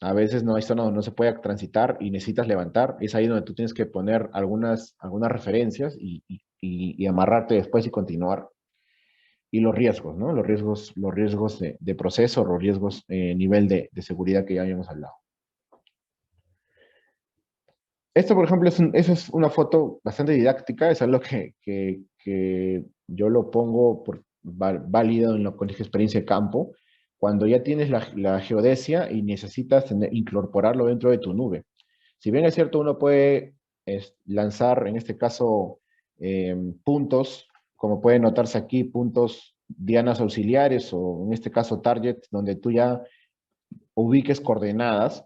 A veces no, esto no se puede transitar y necesitas levantar. Es ahí donde tú tienes que poner algunas referencias y amarrarte después y continuar. Y los riesgos, ¿no? Los riesgos de proceso, los riesgos nivel de seguridad que ya habíamos hablado. Esto, por ejemplo, esa es una foto bastante didáctica, es algo que yo lo pongo válido en lo que es experiencia de campo, cuando ya tienes la geodesia y necesitas incorporarlo dentro de tu nube. Si bien es cierto, uno puede lanzar, en este caso, puntos, como puede notarse aquí, puntos dianas auxiliares o en este caso targets, donde tú ya ubiques coordenadas,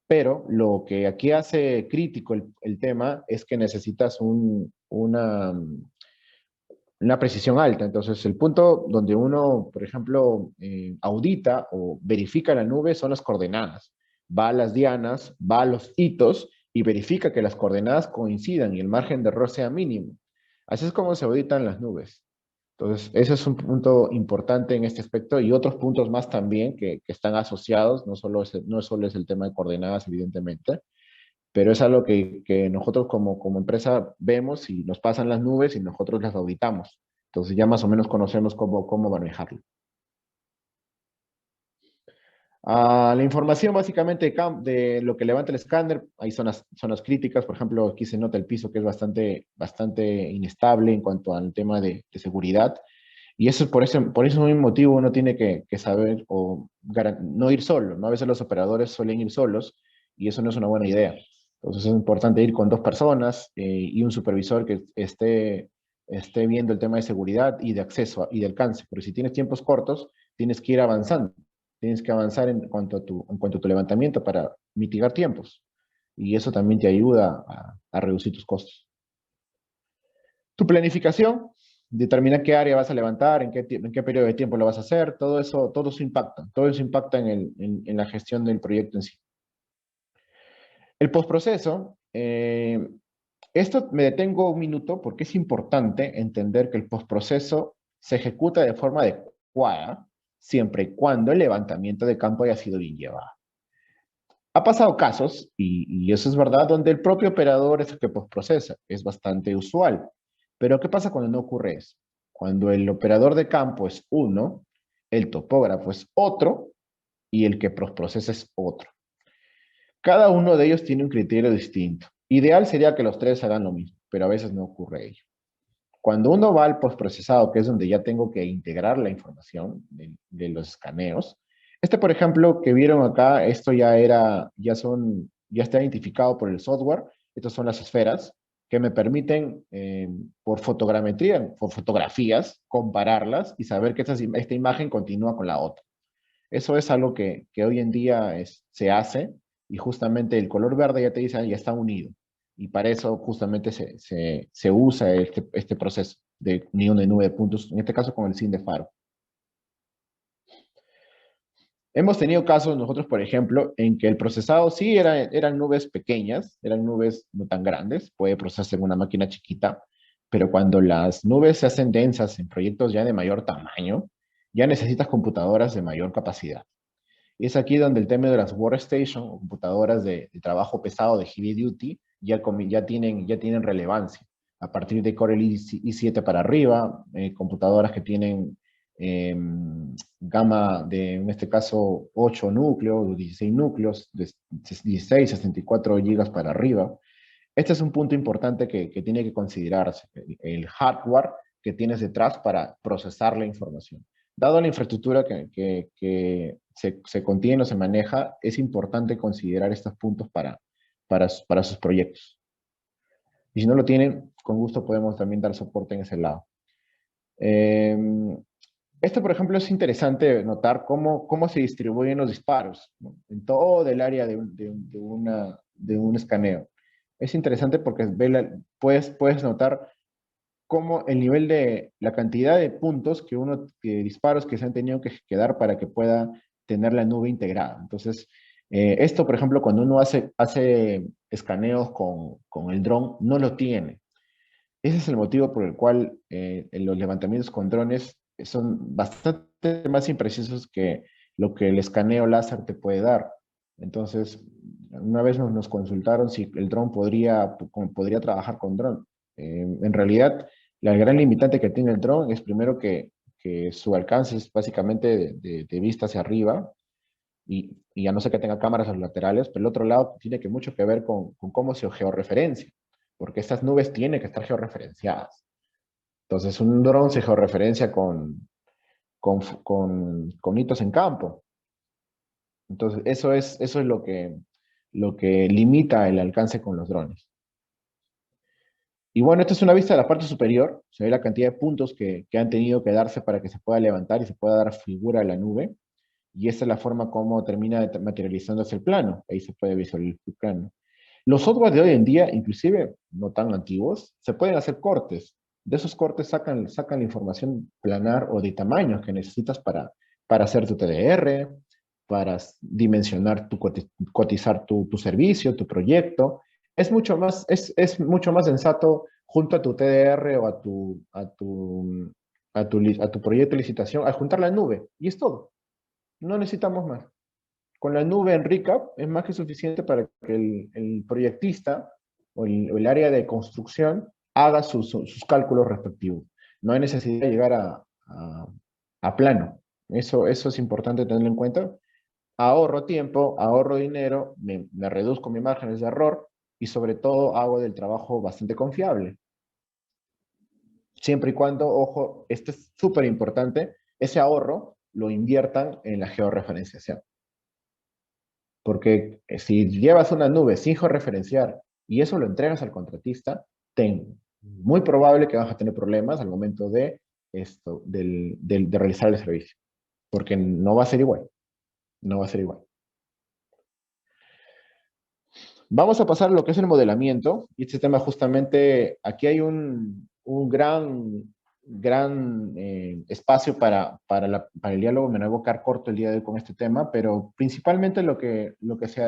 pero lo que aquí hace crítico el tema es que necesitas una precisión alta. Entonces, el punto donde uno, por ejemplo, audita o verifica la nube son las coordenadas. Va a las dianas, va a los hitos y verifica que las coordenadas coincidan y el margen de error sea mínimo. Así es como se auditan las nubes. Entonces, ese es un punto importante en este aspecto y otros puntos más también que están asociados, no solo es el tema de coordenadas, evidentemente, pero es algo que nosotros como empresa vemos y nos pasan las nubes y nosotros las auditamos. Entonces ya más o menos conocemos cómo manejarlo. La información básicamente de lo que levanta el escáner, hay zonas críticas, por ejemplo, aquí se nota el piso que es bastante inestable en cuanto al tema de seguridad. Y eso, por ese mismo motivo uno tiene que saber o no ir solo, ¿no? A veces los operadores suelen ir solos y eso no es una buena idea. Entonces es importante ir con dos personas y un supervisor que esté viendo el tema de seguridad y de acceso y de alcance. Porque si tienes tiempos cortos, tienes que ir avanzando. Tienes que avanzar en cuanto a tu levantamiento para mitigar tiempos. Y eso también te ayuda a reducir tus costos. Tu planificación, determina qué área vas a levantar, en qué periodo de tiempo lo vas a hacer, todo eso impacta en la gestión del proyecto en sí. El postproceso, esto me detengo un minuto porque es importante entender que el postproceso se ejecuta de forma adecuada siempre y cuando el levantamiento de campo haya sido bien llevado. Ha pasado casos, y eso es verdad, donde el propio operador es el que postprocesa. Es bastante usual. Pero ¿qué pasa cuando no ocurre eso? Cuando el operador de campo es uno, el topógrafo es otro y el que postprocesa es otro. Cada uno de ellos tiene un criterio distinto. Ideal sería que los tres hagan lo mismo, pero a veces no ocurre ello. Cuando uno va al postprocesado, que es donde ya tengo que integrar la información de los escaneos, por ejemplo, que vieron acá, esto ya está identificado por el software. Estas son las esferas que me permiten, por fotogrametría, por fotografías, compararlas y saber que esta imagen continúa con la otra. Eso es algo que hoy en día se hace y justamente el color verde ya te dice, ya está unido. Y para eso justamente se usa este proceso de unión de nube de puntos, en este caso con el SIN de faro. Hemos tenido casos nosotros, por ejemplo, en que el procesado sí eran nubes pequeñas, eran nubes no tan grandes, puede procesarse en una máquina chiquita, pero cuando las nubes se hacen densas en proyectos ya de mayor tamaño, ya necesitas computadoras de mayor capacidad. Y es aquí donde el tema de las workstation o computadoras de trabajo pesado de heavy duty ya tienen relevancia. A partir de Core i7 para arriba, computadoras que tienen gama de, en este caso, 8 núcleos, 16 núcleos, de 16, 64 gigas para arriba. Este es un punto importante que tiene que considerarse, el hardware que tienes detrás para procesar la información. Dado la infraestructura que se contiene o se maneja, es importante considerar estos puntos para sus proyectos. Y si no lo tienen, con gusto podemos también dar soporte en ese lado. Esto, por ejemplo, es interesante notar cómo se distribuyen los disparos, ¿no? En todo el área de un escaneo. Es interesante porque puedes notar cómo el nivel de la cantidad de puntos disparos que se han tenido que dar para que pueda tener la nube integrada. Entonces, esto, por ejemplo, cuando uno hace escaneos con el dron, no lo tiene. Ese es el motivo por el cual los levantamientos con drones son bastante más imprecisos que lo que el escaneo láser te puede dar. Entonces, una vez nos consultaron si el dron podría trabajar con dron. En realidad, la gran limitante que tiene el dron es primero que su alcance es básicamente de vista hacia arriba, y a no ser que tenga cámaras a los laterales, pero el otro lado tiene que mucho que ver con cómo se georreferencia, porque estas nubes tienen que estar georreferenciadas. Entonces, un dron se georreferencia con hitos en campo. Entonces, eso es lo que limita el alcance con los drones. Y bueno, esta es una vista de la parte superior. Se ve la cantidad de puntos que han tenido que darse para que se pueda levantar y se pueda dar figura a la nube. Y esta es la forma como termina materializándose el plano. Ahí se puede visualizar el plano. Los softwares de hoy en día, inclusive no tan antiguos, se pueden hacer cortes. De esos cortes sacan la información planar o de tamaños que necesitas para hacer tu TDR, para dimensionar, cotizar tu servicio, tu proyecto. Es mucho más sensato junto a tu TDR o a tu proyecto de licitación, al juntar la nube. Y es todo. No necesitamos más. Con la nube en Recap es más que suficiente para que el proyectista o el área de construcción haga sus cálculos respectivos. No hay necesidad de llegar a plano. Eso es importante tenerlo en cuenta. Ahorro tiempo, ahorro dinero, me reduzco mis márgenes de error y sobre todo hago del trabajo bastante confiable. Siempre y cuando, ojo, esto es súper importante, ese ahorro lo inviertan en la georreferenciación. Porque si llevas una nube sin georreferenciar y eso lo entregas al contratista, muy probable que vas a tener problemas al momento de realizar el servicio. Porque no va a ser igual. No va a ser igual. Vamos a pasar a lo que es el modelamiento. Y este tema justamente, aquí hay un gran espacio para el diálogo. Me voy a evocar corto el día de hoy con este tema, pero principalmente lo que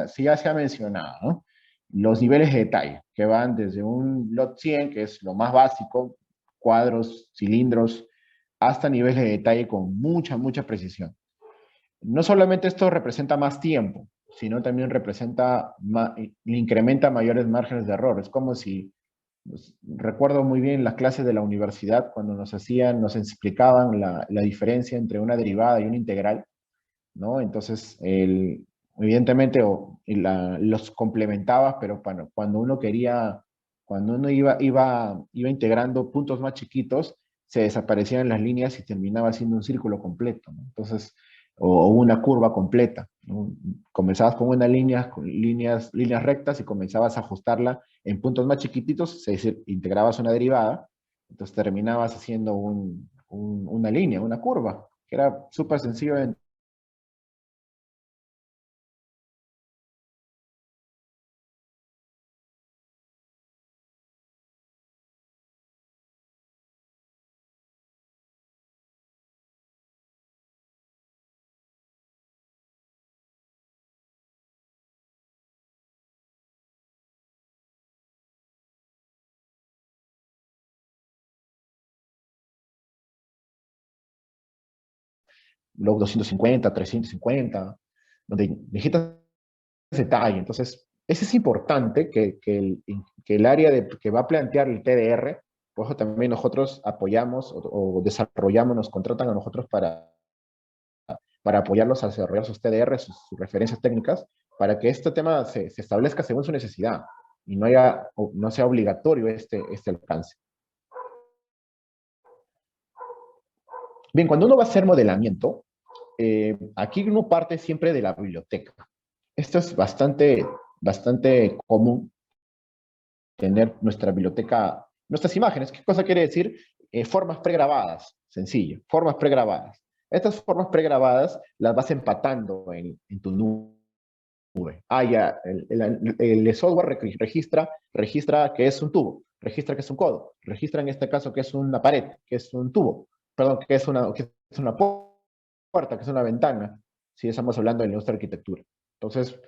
sí ya se ha mencionado, ¿no? Los niveles de detalle, que van desde un lot 100, que es lo más básico, cuadros, cilindros, hasta niveles de detalle con mucha, mucha precisión. No solamente esto representa más tiempo, sino también incrementa mayores márgenes de error. Es como si, recuerdo muy bien las clases de la universidad cuando nos explicaban la diferencia entre una derivada y una integral, ¿no? Entonces, evidentemente los complementabas, pero cuando uno iba integrando puntos más chiquitos, se desaparecían las líneas y terminaba siendo un círculo completo, ¿no? Entonces, o una curva completa, ¿no? Comenzabas con una línea, con líneas rectas y comenzabas a ajustarla en puntos más chiquititos, es decir, integrabas una derivada, entonces terminabas haciendo una línea, una curva, que era súper sencillo de log 250, 350, donde necesitas detalle. Entonces, eso es importante que el área que va a plantear el TDR, por eso también nosotros apoyamos o desarrollamos, nos contratan a nosotros para apoyarlos a desarrollar sus TDR, sus referencias técnicas, para que este tema se establezca según su necesidad y no sea obligatorio este alcance. Bien, cuando uno va a hacer modelamiento, aquí uno parte siempre de la biblioteca. Esto es bastante, bastante común, tener nuestra biblioteca, nuestras imágenes. ¿Qué cosa quiere decir? Formas pregrabadas, sencillo, formas pregrabadas. Estas formas pregrabadas las vas empatando en tu nube. Ya, el software registra que es un tubo, registra que es un codo, registra en este caso que es una pared, que es un tubo, perdón, que es una puerta, que es una ventana, si estamos hablando de nuestra arquitectura. Entonces,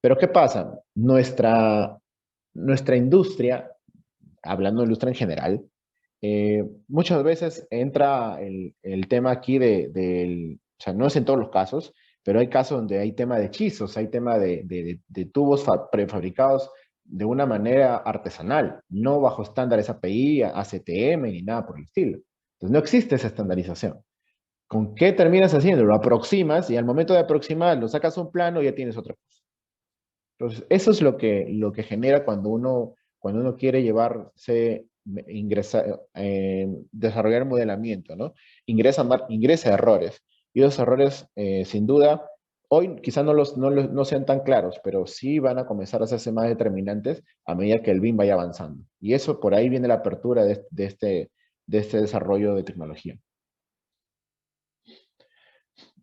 pero ¿qué pasa? Nuestra industria, hablando de industria en general, muchas veces entra el tema aquí o sea, no es en todos los casos, pero hay casos donde hay tema de hechizos, hay tema de tubos prefabricados de una manera artesanal, no bajo estándares API, ACTM ni nada por el estilo. Entonces no existe esa estandarización. ¿Con qué terminas haciendo? Lo aproximas y al momento de aproximar, lo sacas un plano y ya tienes otra cosa. Entonces, eso es lo que genera cuando uno quiere llevarse, desarrollar modelamiento, ¿no? Ingresa errores. Y esos errores, sin duda, hoy quizás no sean tan claros, pero sí van a comenzar a hacerse más determinantes a medida que el BIM vaya avanzando. Y eso por ahí viene la apertura de este desarrollo de tecnología.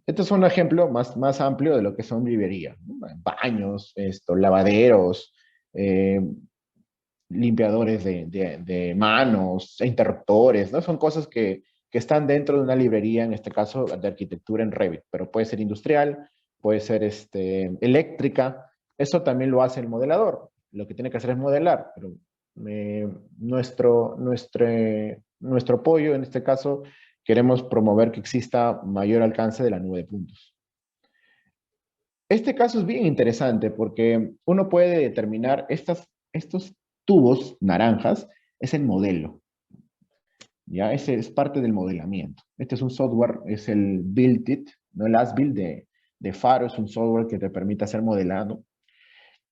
Este es un ejemplo más amplio de lo que son librerías, ¿no? Baños, lavaderos, eh, limpiadores de manos, interruptores, ¿no? Son cosas que están dentro de una librería, en este caso de arquitectura en Revit, pero puede ser industrial, puede ser eléctrica, eso también lo hace el modelador. Lo que tiene que hacer es modelar, pero nuestro apoyo en este caso queremos promover que exista mayor alcance de la nube de puntos. Este caso es bien interesante porque uno puede determinar estos tubos naranjas, es el modelo, ¿ya? Ese es parte del modelamiento. Este es un software, es el Build It, ¿no? El As-Built de Faro es un software que te permite hacer modelado.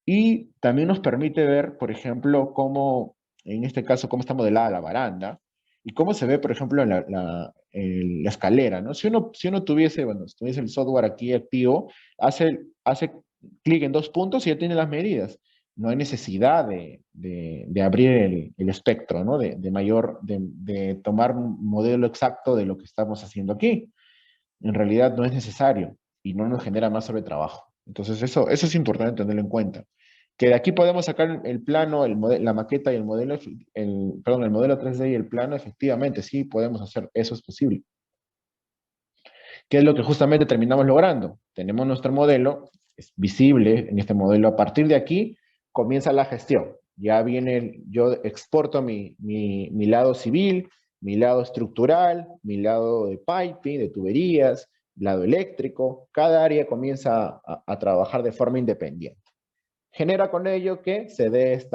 Y también nos permite ver, por ejemplo, cómo, en este caso, cómo está modelada la baranda y cómo se ve, por ejemplo, la escalera, ¿no? Si uno tuviese, bueno, si tuviese el software aquí activo, hace clic en dos puntos y ya tiene las medidas. No hay necesidad de abrir el espectro, ¿no? De tomar un modelo exacto de lo que estamos haciendo aquí. En realidad no es necesario y no nos genera más sobretrabajo. Entonces eso es importante tenerlo en cuenta. Que de aquí podemos sacar el plano, la maqueta y el modelo, perdón, el modelo 3D y el plano, efectivamente, sí podemos hacer, eso es posible. ¿Qué es lo que justamente terminamos logrando? Tenemos nuestro modelo, es visible en este modelo. A partir de aquí comienza la gestión. Ya viene, yo exporto mi lado civil, mi lado estructural, mi lado de piping, de tuberías, lado eléctrico. Cada área comienza a trabajar de forma independiente. Genera con ello que se dé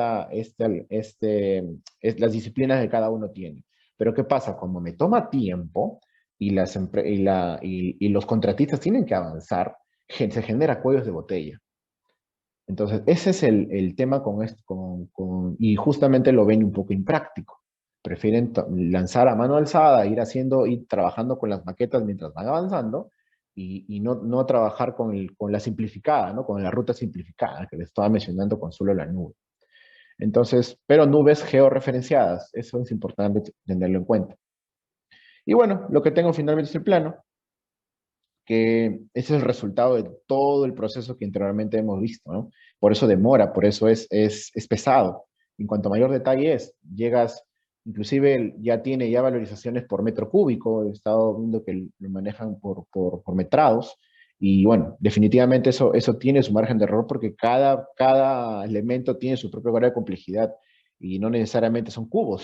las disciplinas que cada uno tiene. Pero ¿qué pasa? Como me toma tiempo y los contratistas tienen que avanzar, se genera cuellos de botella. Entonces, ese es el tema y justamente lo ven un poco impráctico. Prefieren lanzar a mano alzada, ir trabajando con las maquetas mientras van avanzando y no trabajar con la simplificada, ¿no? Con la ruta simplificada que les estaba mencionando con solo la nube. Entonces, pero nubes georreferenciadas, eso es importante tenerlo en cuenta. Y bueno, lo que tengo finalmente es el plano, que ese es el resultado de todo el proceso que anteriormente hemos visto, ¿no? Por eso demora, por eso es pesado. En cuanto mayor detalle llegas, inclusive ya tiene ya valorizaciones por metro cúbico, he estado viendo que lo manejan por metrados, y bueno, definitivamente eso tiene su margen de error porque cada elemento tiene su propio grado de complejidad y no necesariamente son cubos,